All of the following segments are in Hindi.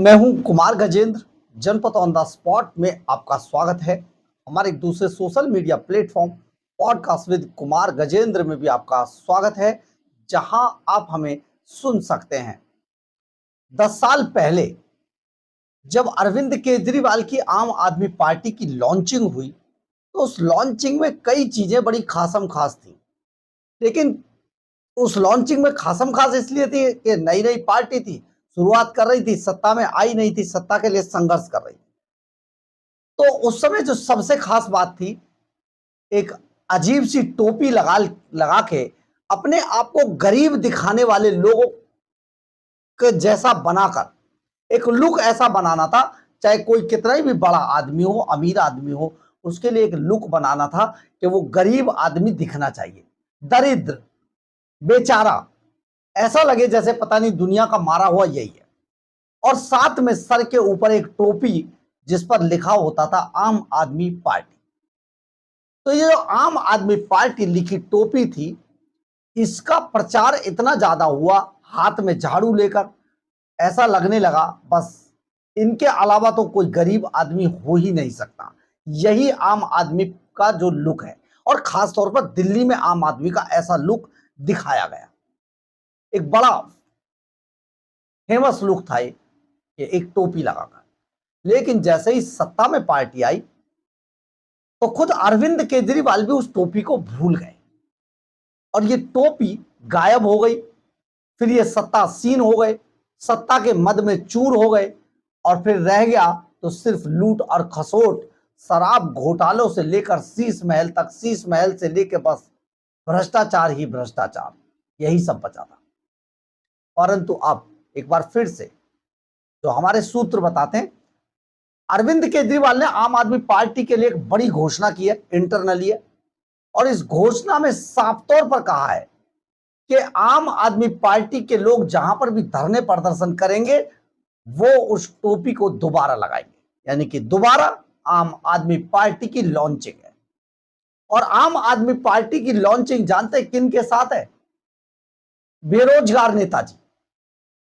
मैं हूं कुमार गजेंद्र। जनपद ऑन द स्पॉट में आपका स्वागत है। हमारे एक दूसरे social media platform podcast with Kumar Gajendra में भी आपका स्वागत है, जहां आप हमें सुन सकते हैं। 10 साल पहले जब अरविंद केजरीवाल की आम आदमी पार्टी की लॉन्चिंग हुई, तो उस लॉन्चिंग में कई चीजें बड़ी खासम खास थी। लेकिन उस लॉन्चिंग में खासम खास इसलिए थी कि नई नई पार्टी थी, शुरुआत कर रही थी, सत्ता में आई नहीं थी, सत्ता के लिए संघर्ष कर रही थी। तो उस समय जो सबसे खास बात थी, एक अजीब सी टोपी लगा के अपने आप को गरीब दिखाने वाले लोगों के जैसा बनाकर एक लुक ऐसा बनाना था। चाहे कोई कितना ही भी बड़ा आदमी हो, अमीर आदमी हो, उसके लिए एक लुक बनाना था कि वो गरीब आदमी दिखना चाहिए, दरिद्र, बेचारा, ऐसा लगे जैसे पता नहीं दुनिया का मारा हुआ यही है। और साथ में सर के ऊपर एक टोपी जिस पर लिखा होता था आम आदमी पार्टी। तो ये जो आम आदमी पार्टी लिखी टोपी थी, इसका प्रचार इतना ज्यादा हुआ, हाथ में झाड़ू लेकर ऐसा लगने लगा बस इनके अलावा तो कोई गरीब आदमी हो ही नहीं सकता। यही आम आदमी का जो लुक है, और खास तौर पर दिल्ली में आम आदमी का ऐसा लुक दिखाया गया। एक बड़ा फेमस लुक था ये, एक टोपी लगाकर। लेकिन जैसे ही सत्ता में पार्टी आई, तो खुद अरविंद केजरीवाल भी उस टोपी को भूल गए और ये टोपी गायब हो गई। फिर ये सत्ता सीन हो गए, सत्ता के मद में चूर हो गए, और फिर रह गया तो सिर्फ लूट और खसोट, शराब घोटालों से लेकर शीश महल तक, शीश महल से लेकर बस भ्रष्टाचार ही भ्रष्टाचार, यही सब बचा था। परंतु अब एक बार फिर से जो हमारे सूत्र बताते हैं, अरविंद केजरीवाल ने आम आदमी पार्टी के लिए एक बड़ी घोषणा की है, इंटरनली है, और इस घोषणा में साफ तौर पर कहा है कि आम आदमी पार्टी के लोग जहां पर भी धरने प्रदर्शन करेंगे, वो उस टोपी को दोबारा लगाएंगे। यानी कि दोबारा आम आदमी पार्टी की लॉन्चिंग है। और आम आदमी पार्टी की लॉन्चिंग जानते किन के साथ है? बेरोजगार नेताजी।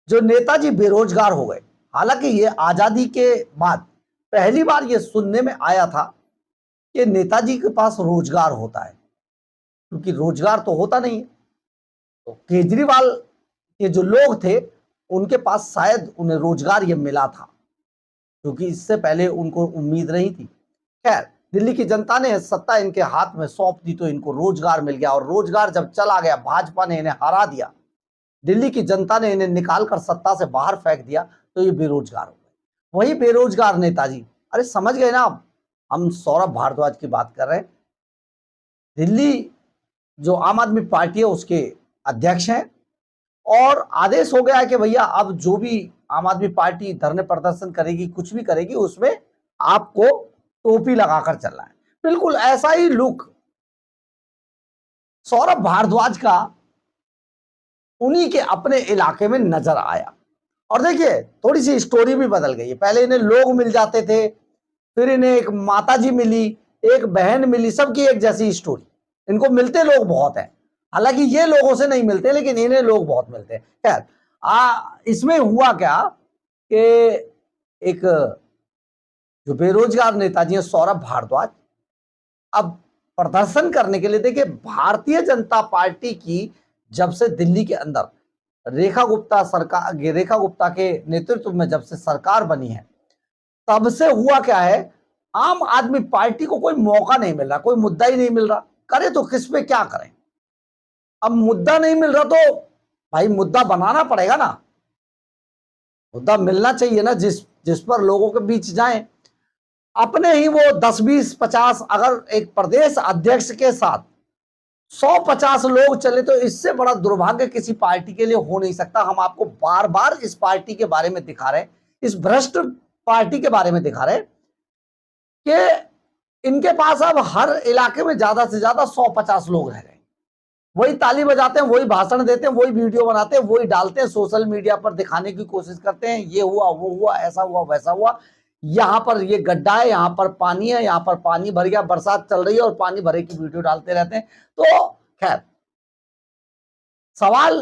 जो नेताजी बेरोजगार हो गए। हालांकि ये आजादी के बाद पहली बार ये सुनने में आया था कि नेताजी के पास रोजगार होता है, क्योंकि रोजगार तो होता नहीं है। तो केजरीवाल के जो लोग थे, उनके पास शायद उन्हें रोजगार ये मिला था, क्योंकि इससे पहले उनको उम्मीद नहीं थी। खैर, दिल्ली की जनता ने सत्ता इनके हाथ में सौंप दी, तो इनको रोजगार मिल गया। और रोजगार जब चला गया, भाजपा ने इन्हें हरा दिया, दिल्ली की जनता ने इन्हें निकालकर सत्ता से बाहर फेंक दिया, तो ये बेरोजगार हो गए। वही बेरोजगार नेताजी, अरे समझ गए ना आप, हम सौरभ भारद्वाज की बात कर रहे हैं। दिल्ली जो आम आदमी पार्टी है उसके अध्यक्ष हैं, और आदेश हो गया है कि भैया अब जो भी आम आदमी पार्टी धरने प्रदर्शन करेगी, कुछ भी करेगी, उसमें आपको टोपी लगाकर चलना है। बिल्कुल ऐसा ही लुक सौरभ भारद्वाज का उन्हीं के अपने इलाके में नजर आया। और देखिए, थोड़ी सी स्टोरी भी बदल गई है। पहले इन्हें लोग मिल जाते थे, फिर इन्हें एक माताजी मिली, एक बहन मिली, सबकी एक जैसी स्टोरी। इनको मिलते लोग बहुत हैं, हालांकि ये लोगों से नहीं मिलते, लेकिन इन्हें लोग बहुत मिलते हैं। खैर, इसमें हुआ क्या कि एक जो बेरोजगार नेताजी है सौरभ भारद्वाज, अब प्रदर्शन करने के लिए, देखिए भारतीय जनता पार्टी की जब से दिल्ली के अंदर रेखा गुप्ता के नेतृत्व में जब से सरकार बनी है, तब से हुआ क्या है, आम आदमी पार्टी को कोई मौका नहीं मिल रहा, कोई मुद्दा ही नहीं मिल रहा। करे तो किस पे क्या करें? अब मुद्दा नहीं मिल रहा, तो भाई मुद्दा बनाना पड़ेगा ना, मुद्दा मिलना चाहिए ना, जिस पर लोगों के बीच जाएं। अपने ही वो 10, 20, 50, अगर एक प्रदेश अध्यक्ष के साथ 150 लोग चले, तो इससे बड़ा दुर्भाग्य किसी पार्टी के लिए हो नहीं सकता। हम आपको बार बार इस पार्टी के बारे में दिखा रहे हैं, इस भ्रष्ट पार्टी के बारे में दिखा रहे हैं कि इनके पास अब हर इलाके में ज्यादा से ज्यादा 150 लोग रह गए। वही ताली बजाते हैं, वही भाषण देते हैं, वही वीडियो बनाते हैं, वही डालते हैं सोशल मीडिया पर, दिखाने की कोशिश करते हैं, ये हुआ, वो हुआ, ऐसा हुआ, वैसा हुआ, यहां पर ये गड्ढा है, यहां पर पानी है, यहां पर पानी भर गया, बरसात चल रही है और पानी भरे की वीडियो डालते रहते हैं। तो खैर, सवाल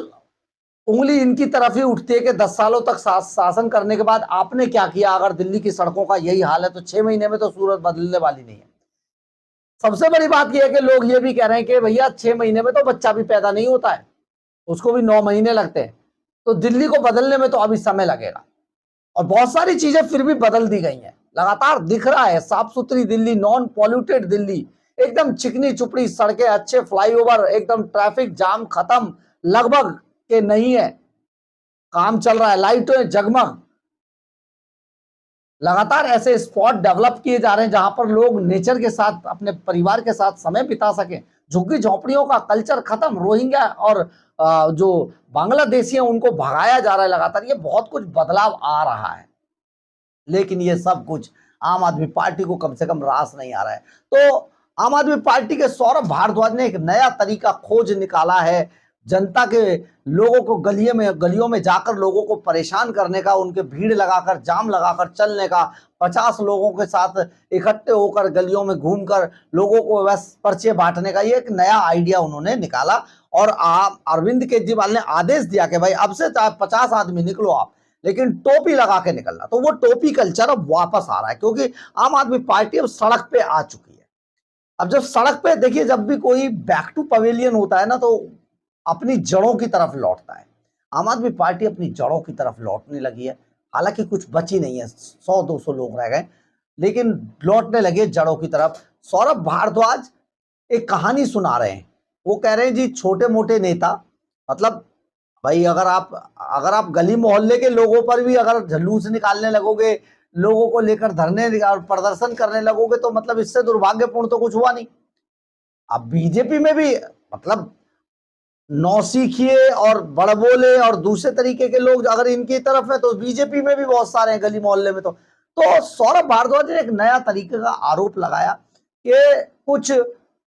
उंगली इनकी तरफ ही उठती है कि 10 सालों तक शासन करने के बाद आपने क्या किया। अगर दिल्ली की सड़कों का यही हाल है तो 6 महीने में तो सूरत बदलने वाली नहीं है। सबसे बड़ी बात यह है कि लोग ये भी कह रहे हैं कि भैया 6 महीने में तो बच्चा भी पैदा नहीं होता है, उसको भी 9 महीने लगते हैं, तो दिल्ली को बदलने में तो अभी समय लगेगा। और बहुत सारी चीजें फिर भी बदल दी गई हैं, लगातार दिख रहा है साफ सुथरी दिल्ली, नॉन पॉल्यूटेड दिल्ली, एकदम चिकनी चुपड़ी सड़कें, अच्छे फ्लाईओवर, एकदम ट्रैफिक जाम खत्म लगभग के नहीं है, काम चल रहा है, लाइटें जगमग। लगातार ऐसे स्पॉट डेवलप किए जा रहे हैं जहां पर लोग नेचर के साथ, अपने परिवार के साथ समय बिता सकें। झुग्गी झोंपड़ियों का कल्चर खत्म, रोहिंग्या और जो बांग्लादेशी हैं उनको भगाया जा रहा है लगातार। ये बहुत कुछ बदलाव आ रहा है, लेकिन ये सब कुछ आम आदमी पार्टी को कम से कम रास नहीं आ रहा है। तो आम आदमी पार्टी के सौरभ भारद्वाज ने एक नया तरीका खोज निकाला है जनता के, लोगों को गलियों में जाकर लोगों को परेशान करने का, उनके भीड़ लगाकर जाम लगाकर चलने का, 50 लोगों के साथ इकट्ठे होकर गलियों में घूमकर लोगों को बस पर्चे बांटने का। ये एक नया आइडिया उन्होंने निकाला और अरविंद केजरीवाल ने आदेश दिया कि भाई अब से 50 आदमी निकलो आप, लेकिन टोपी लगा के निकलना। तो वो टोपी कल्चर अब वापस आ रहा है, क्योंकि आम आदमी पार्टी अब सड़क पे आ चुकी है। अब जब सड़क पे देखिए, जब भी कोई बैक टू पवेलियन होता है ना, तो अपनी जड़ों की तरफ लौटता है। आम आदमी पार्टी अपनी जड़ों की तरफ लौटने लगी है। हालांकि कुछ बची नहीं है, 100-200 लोग रह गए, लेकिन लौटने लगे जड़ों की तरफ। सौरभ भारद्वाज एक कहानी सुना रहे हैं। वो कह रहे हैं जी, छोटे मोटे नेता, मतलब भाई अगर आप गली मोहल्ले के लोगों पर भी अगर जुलूस निकालने लगोगे, लोगों को लेकर धरने और प्रदर्शन करने लगोगे, तो मतलब इससे दुर्भाग्यपूर्ण तो कुछ हुआ नहीं। अब बीजेपी में भी मतलब नौसिखिए और बड़बोले और दूसरे तरीके के लोग अगर इनकी तरफ है, तो बीजेपी में भी बहुत सारे हैं गली मोहल्ले में। तो सौरभ भारद्वाज ने एक नया तरीके का आरोप लगाया कि कुछ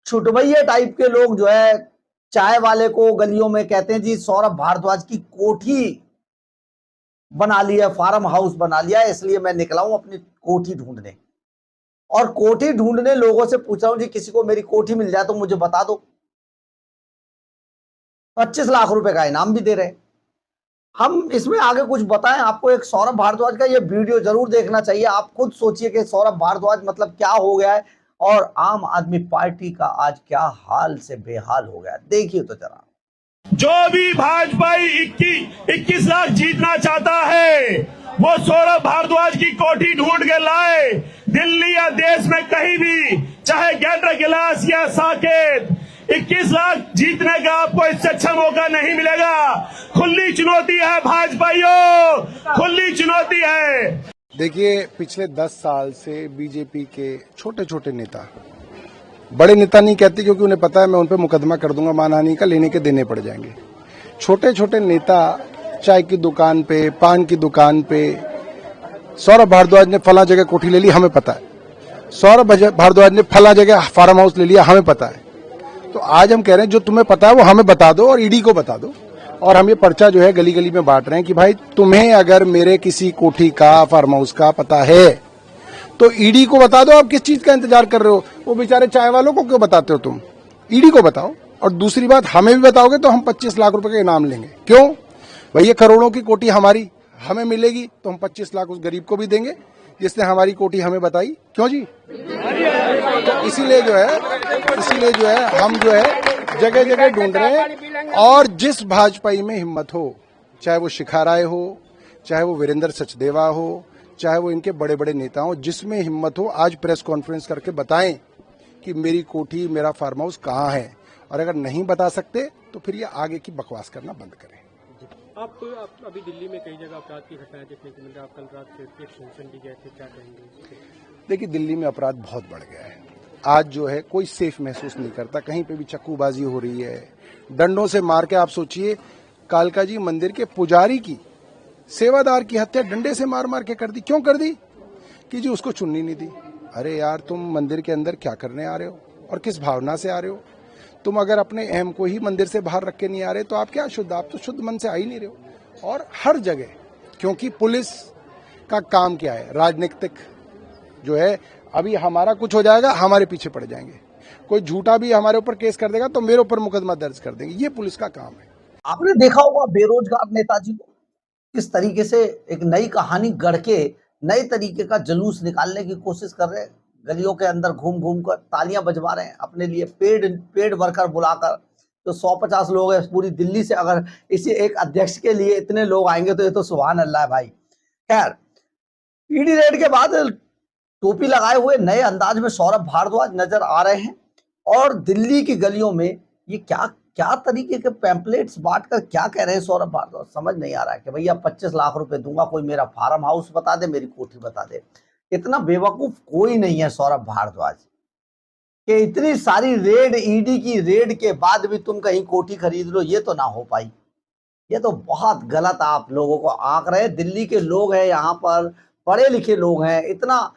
छुटभैया टाइप के लोग जो है, चाय वाले को गलियों में कहते हैं जी सौरभ भारद्वाज की कोठी बना लिया, फार्म हाउस बना लिया, इसलिए मैं निकला हूं अपनी कोठी ढूंढने। और कोठी ढूंढने लोगों से पूछ रहा हूं जी, किसी को मेरी कोठी मिल जाए तो मुझे बता दो। 25 लाख रुपए का इनाम भी दे रहे हैं। हम इसमें आगे कुछ बताएं आपको, एक सौरभ भारद्वाज का ये वीडियो जरूर देखना चाहिए। आप खुद सोचिए कि सौरभ भारद्वाज मतलब क्या हो गया है और आम आदमी पार्टी का आज क्या हाल से बेहाल हो गया। देखिए तो जरा। जो भी भाजपा 21 लाख जीतना चाहता है, वो सौरभ भारद्वाज की कोठी ढूंढ के लाए। दिल्ली या देश में कहीं भी, चाहे गैंडर गिलास या साकेत, 21 लाख जीतने का आपको इससे अच्छा मौका नहीं मिलेगा। खुली चुनौती है भाजपाइयों, खुली चुनौती है। देखिए, पिछले 10 साल से बीजेपी के छोटे छोटे नेता, बड़े नेता नहीं कहते क्योंकि उन्हें पता है मैं उन पर मुकदमा कर दूंगा, मानहानि का लेने के देने पड़ जाएंगे। छोटे छोटे नेता चाय की दुकान पे, पान की दुकान पे, सौरभ भारद्वाज ने फला जगह कोठी ले ली, हमें पता है। सौरभ भारद्वाज ने फला जगह फार्म हाउस ले लिया, हमें पता है। तो आज हम कह रहे हैं जो तुम्हें पता है वो हमें बता दो और ईडी को बता दो। और हम ये पर्चा जो है गली गली में बांट रहे हैं कि भाई तुम्हें अगर मेरे किसी कोठी का, फार्म हाउस का पता है तो ईडी को बता दो। आप किस चीज का इंतजार कर रहे हो? वो बेचारे चाय वालों को क्यों बताते हो तुम? ईडी को बताओ। और दूसरी बात, हमें भी बताओगे तो हम 25 लाख रुपए का इनाम लेंगे। क्यों भाई? ये करोड़ों की कोठी हमारी, हमें मिलेगी तो हम 25 लाख उस गरीब को भी देंगे जिसने हमारी कोठी हमें बताई। क्यों जी? तो इसीलिए जो है हम जो है जगह जगह ढूंढ रहे हैं। और जिस भाजपाई में हिम्मत हो, चाहे वो शिखा राय हो, चाहे वो वीरेंद्र सचदेवा हो, चाहे वो इनके बड़े बड़े नेता हो, जिसमें हिम्मत हो आज प्रेस कॉन्फ्रेंस करके बताएं कि मेरी कोठी, मेरा फार्म हाउस कहाँ है। और अगर नहीं बता सकते तो फिर ये आगे की बकवास करना बंद करें। आप अभी दिल्ली में कई जगह अपराध की घटनाएं देखने को मिल रही है। आप कल रात से सुनसन भी गए थे, क्या कहेंगे? देखिए, दिल्ली में अपराध बहुत बढ़ गया है। आज जो है कोई सेफ महसूस नहीं करता, कहीं पे भी चक्कूबाजी हो रही है, डंडों से मार के। आप सोचिए, कालका जी मंदिर के पुजारी की, सेवादार की हत्या डंडे से मार मार के कर दी। क्यों कर दी? कि जी उसको चुन्नी नहीं दी। अरे यार, तुम मंदिर के अंदर क्या करने आ रहे हो और किस भावना से आ रहे हो? तुम अगर अपने अहम को ही मंदिर से बाहर रख के नहीं आ रहे तो आप क्या शुद्ध, आप तो शुद्ध मन से आ ही नहीं रहे हो। और हर जगह, क्योंकि पुलिस का काम क्या है? राजनीतिक जो है, अभी हमारा कुछ हो जाएगा हमारे पीछे पड़ जाएंगे, कोई झूठा भी हमारे ऊपर केस कर देगा तो मेरे ऊपर मुकदमा दर्ज कर देंगे। ये पुलिस का काम है। आपने देखा होगा बेरोजगार नेताजी को किस तरीके से एक नई कहानी गढ़ के नए तरीके का जुलूस निकालने की कोशिश कर रहे हैं। गलियों के अंदर घूम घूम कर तालियां बजवा रहे हैं अपने लिए, पेड पेड वर्कर बुलाकर। तो 150 लोग है पूरी दिल्ली से, अगर इसी एक अध्यक्ष के लिए इतने लोग आएंगे तो ये तो सुभान अल्लाह है भाई। खैर, ईडी रेड के बाद टोपी लगाए हुए नए अंदाज में सौरभ भारद्वाज नजर आ रहे हैं और दिल्ली की गलियों में ये क्या क्या तरीके के पैम्पलेट्स बांटकर क्या कह रहे हैं सौरभ भारद्वाज, समझ नहीं आ रहा है कि भैया 25 लाख रुपए दूंगा, कोई मेरा फार्म हाउस बता दे, मेरी कोठी बता दे। इतना बेवकूफ कोई नहीं है सौरभ भारद्वाज कि इतनी सारी रेड, ईडी की रेड के बाद भी तुम कहीं कोठी खरीद लो, ये तो ना हो पाई। ये तो बहुत गलत आप लोगों को आंक रहे। दिल्ली के लोग हैं, यहाँ पर पढ़े लिखे लोग हैं, इतना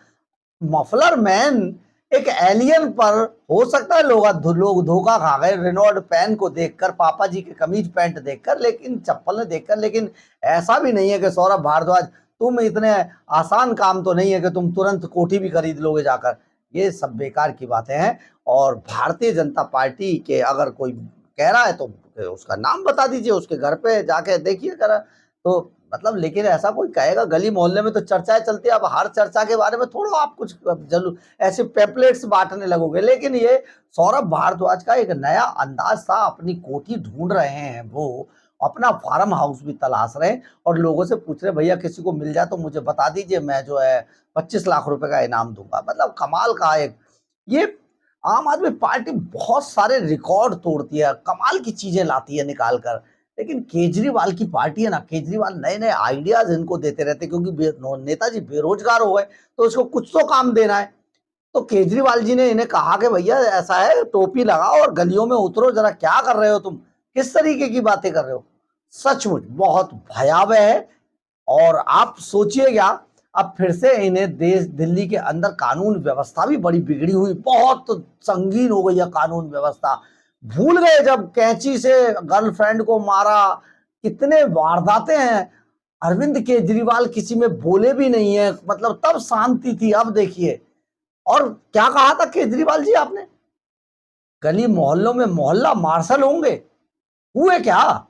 मफलर मैन एक एलियन पर हो सकता है लोग धोखा खा गए रेनॉल्ड पैन को देखकर, पापा जी के कमीज पैंट देखकर, लेकिन चप्पल देखकर। लेकिन ऐसा भी नहीं है कि सौरभ भारद्वाज तुम इतने आसान काम तो नहीं है कि तुम तुरंत कोठी भी खरीद लोगे जाकर। ये सब बेकार की बातें हैं। और भारतीय जनता पार्टी के अगर कोई कह रहा है तो उसका नाम बता दीजिए, उसके घर पे जाके देखिए कर तो मतलब। लेकिन ऐसा कोई कहेगा, गली मोहल्ले में तो चर्चाएं चलती है, अब हर चर्चा के बारे में थोड़ा आप कुछ जरूर ऐसे पैम्पलेट्स बांटने लगोगे। लेकिन ये सौरभ भारद्वाज का एक नया अंदाज था, अपनी कोठी ढूंढ रहे हैं, वो अपना फार्म हाउस भी तलाश रहे हैं और लोगों से पूछ रहे भैया किसी को मिल जाए तो मुझे बता दीजिए, मैं जो है 25 लाख रुपए का इनाम दूंगा। मतलब कमाल का एक ये आम आदमी पार्टी बहुत सारे रिकॉर्ड तोड़ती है, कमाल की चीजें लाती है निकाल कर। लेकिन केजरीवाल की पार्टी है ना, केजरीवाल नए नए आइडियाज इनको देते रहते, क्योंकि नेताजी बेरोजगार हो गए तो उसको कुछ तो काम देना है। तो केजरीवाल जी ने इन्हें कहा कि भैया ऐसा है, टोपी लगाओ और गलियों में उतरो, जरा क्या कर रहे हो तुम, किस तरीके की बातें कर रहे हो। सचमुच बहुत भयावह है। और आप सोचिए क्या, अब फिर से इन्हें दिल्ली के अंदर कानून व्यवस्था भी बड़ी बिगड़ी हुई, बहुत संगीन हो गई है कानून व्यवस्था। भूल गए जब कैंची से गर्लफ्रेंड को मारा, कितने वारदातें हैं। अरविंद केजरीवाल किसी में बोले भी नहीं है, मतलब तब शांति थी, अब देखिए। और क्या कहा था केजरीवाल जी आपने, गली मोहल्लों में मोहल्ला मार्शल होंगे, हुए क्या?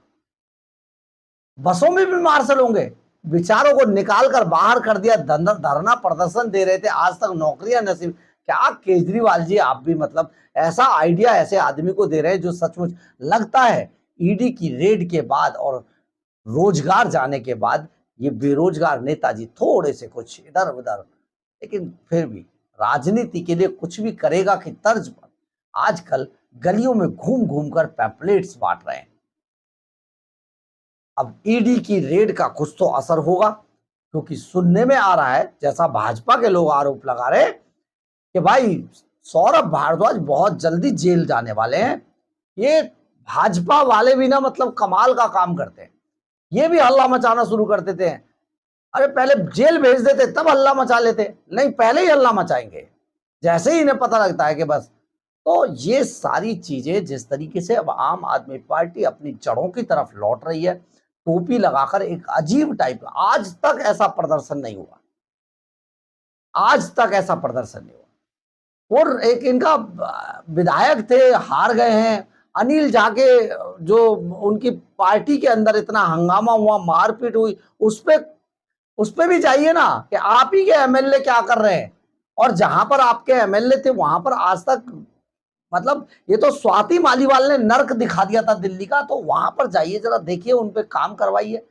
बसों में भी मार्शल होंगे। विचारों को निकाल कर बाहर कर दिया, धरना प्रदर्शन दे रहे थे, आज तक नौकरियां नसीब। क्या केजरीवाल जी आप भी मतलब ऐसा आइडिया ऐसे आदमी को दे रहे हैं जो सचमुच लगता है ईडी की रेड के बाद और रोजगार जाने के बाद ये बेरोजगार नेताजी थोड़े से कुछ इधर उधर, लेकिन फिर भी राजनीति के लिए कुछ भी करेगा की तर्ज पर आजकल गलियों में घूम घूम कर पैम्पलेट्स बांट रहे हैं। अब ईडी की रेड का कुछ तो असर होगा, क्योंकि सुनने में आ रहा है, जैसा भाजपा के लोग आरोप लगा रहे कि भाई सौरभ भारद्वाज बहुत जल्दी जेल जाने वाले हैं। ये भाजपा वाले भी ना मतलब कमाल का काम करते हैं, ये भी हल्ला मचाना शुरू कर देते हैं। अरे पहले जेल भेज देते तब हल्ला मचा लेते, नहीं पहले ही हल्ला मचाएंगे जैसे ही इन्हें पता लगता है कि बस। तो ये सारी चीजें जिस तरीके से अब आम आदमी पार्टी अपनी जड़ों की तरफ लौट रही है, टोपी लगाकर एक अजीब टाइप का, आज तक ऐसा प्रदर्शन नहीं हुआ, आज तक ऐसा प्रदर्शन नहीं हुआ। और एक इनका विधायक थे, हार गए हैं, अनिल जाके, जो उनकी पार्टी के अंदर इतना हंगामा हुआ, मारपीट हुई, उस पे भी जाइए ना कि आप ही के एमएलए क्या कर रहे हैं। और जहां पर आपके एमएलए थे वहां पर आज तक मतलब ये तो स्वाति मालीवाल ने नर्क दिखा दिया था दिल्ली का, तो वहां पर जाइए जरा देखिए, उन पे काम करवाइए,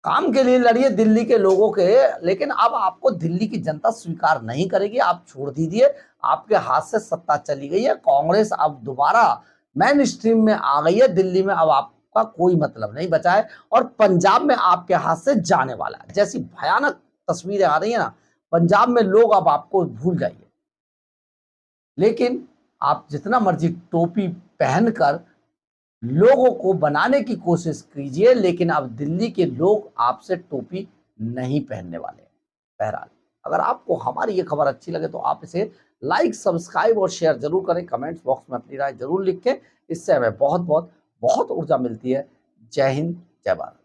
काम के लिए लड़िए दिल्ली के लोगों के। लेकिन अब आपको दिल्ली की जनता स्वीकार नहीं करेगी, आप छोड़ दीजिए, आपके हाथ से सत्ता चली गई है, कांग्रेस अब दोबारा मेन स्ट्रीम में आ गई है दिल्ली में, अब आपका कोई मतलब नहीं बचा है और पंजाब में आपके हाथ से जाने वाला है। जैसी भयानक तस्वीरें आ रही है ना पंजाब में, लोग अब आपको भूल जाइए। लेकिन आप जितना मर्जी टोपी पहनकर लोगों को बनाने की कोशिश कीजिए, लेकिन अब दिल्ली के लोग आपसे टोपी नहीं पहनने वाले। बहरहाल, अगर आपको हमारी ये खबर अच्छी लगे तो आप इसे लाइक, सब्सक्राइब और शेयर जरूर करें। कमेंट्स बॉक्स में अपनी राय जरूर लिखें, इससे हमें बहुत बहुत बहुत ऊर्जा मिलती है। जय हिंद, जय भारत।